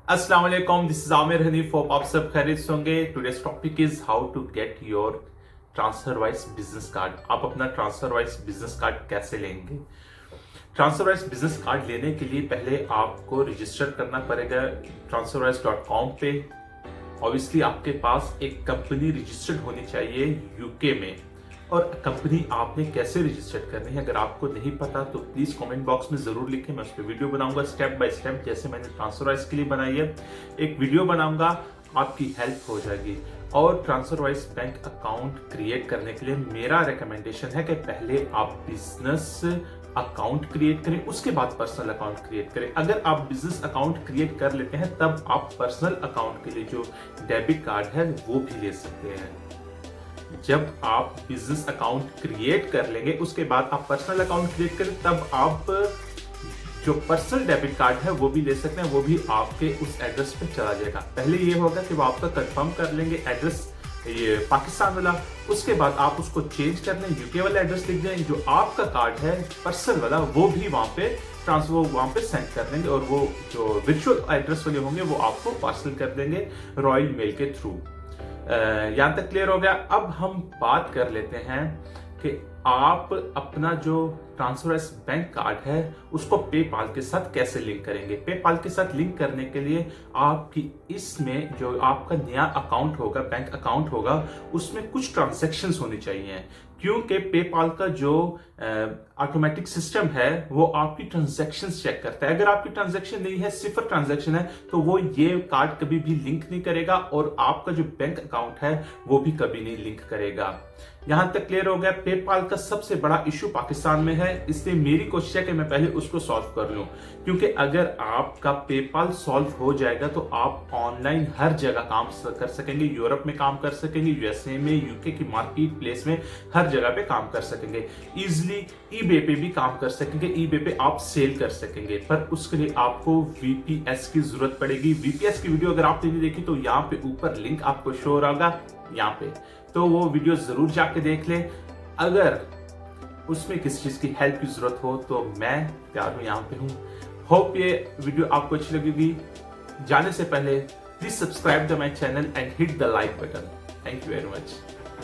अस्सलाम वालेकुम, this is Aamir Hanif. Hope आप सब खैरियत से होंगे। Today's topic is how to get your TransferWise business card. आप अपना ट्रांसफरवाइज बिजनेस कार्ड कैसे लेंगे? ट्रांसफरवाइज बिजनेस कार्ड लेने के लिए पहले आपको रजिस्टर करना पड़ेगा transferwise.com पे। ऑब्वियसली आपके पास एक कंपनी रजिस्टर्ड होनी चाहिए यूके में, और कंपनी आपने कैसे रजिस्टर्ड करनी है अगर आपको नहीं पता तो प्लीज कमेंट बॉक्स में जरूर लिखें। मैं उस पर वीडियो बनाऊंगा स्टेप बाय स्टेप, जैसे मैंने ट्रांसफरवाइज के लिए बनाई है। एक वीडियो बनाऊंगा, आपकी हेल्प हो जाएगी। और ट्रांसफरवाइज बैंक अकाउंट क्रिएट करने के लिए मेरा रिकमेंडेशन है कि पहले आप बिजनेस अकाउंट क्रिएट करें, उसके बाद पर्सनल अकाउंट क्रिएट करें। अगर आप बिजनेस अकाउंट क्रिएट कर लेते हैं तब आप पर्सनल अकाउंट के लिए जो डेबिट कार्ड है वो भी ले सकते हैं। जब आप बिजनेस अकाउंट क्रिएट कर लेंगे उसके बाद आप पर्सनल अकाउंट क्रिएट करें, तब आप जो पर्सनल डेबिट कार्ड है वो भी ले सकते हैं। वो भी आपके उस एड्रेस पे चला जाएगा। पहले ये होगा कि वो आपका कंफर्म कर लेंगे एड्रेस ये पाकिस्तान वाला, उसके बाद आप उसको चेंज कर लें, यूके वाला एड्रेस लिख दें। जो आपका कार्ड है पर्सनल वाला वो भी वहां पे ट्रांसफर वहां पे सेंड कर देंगे, और वो जो वर्चुअल एड्रेस वाले होंगे वो आपको पार्सल कर देंगे रॉयल मेल के थ्रू। यहां तक क्लियर हो गया। अब हम बात कर लेते हैं कि आप अपना जो ट्रांसफरवाइज बैंक कार्ड है उसको पेपाल के साथ कैसे लिंक करेंगे। पेपाल के साथ लिंक करने के लिए आपकी इसमें जो आपका नया अकाउंट होगा, बैंक अकाउंट होगा, उसमें कुछ ट्रांजैक्शंस होनी चाहिए, क्योंकि पेपाल का जो ऑटोमेटिक सिस्टम है वो आपकी ट्रांजैक्शंस चेक करता है। अगर आपकी ट्रांजैक्शन नहीं है, सिर्फ ट्रांजैक्शन है, तो वो ये कार्ड कभी भी लिंक नहीं करेगा और आपका जो बैंक अकाउंट है वो भी कभी नहीं लिंक करेगा। यहां तक क्लियर हो गया। पेपाल का सबसे बड़ा इशू पाकिस्तान में है, इसलिए मेरी कोशिश है कि मैं पहले उसको सॉल्व कर लूं, क्योंकि अगर आपका पेपाल सॉल्व हो जाएगा तो आप ऑनलाइन हर जगह काम कर सकेंगे। यूरोप में काम कर सकेंगे, यूएसए में, यूके की मार्केट प्लेस में, हर जगह पे काम कर सकेंगे। इजिली ईबे पे भी काम कर सकेंगे, ईबे पे आप सेल कर सकेंगे। पर उसके लिए आपको वीपीएस की जरूरत पड़ेगी। वीपीएस की वीडियो अगर आपने नहीं देखी तो यहाँ पे ऊपर लिंक आपको शो हो रहा होगा यहाँ पे, तो वो वीडियो जरूर जाके देख लें। अगर उसमें किसी चीज की हेल्प की जरूरत हो तो मैं तैयार हूं, यहाँ पे हूं। होप ये वीडियो आपको अच्छी लगेगी। जाने से पहले please subscribe the my channel and hit the like button. Thank you very much.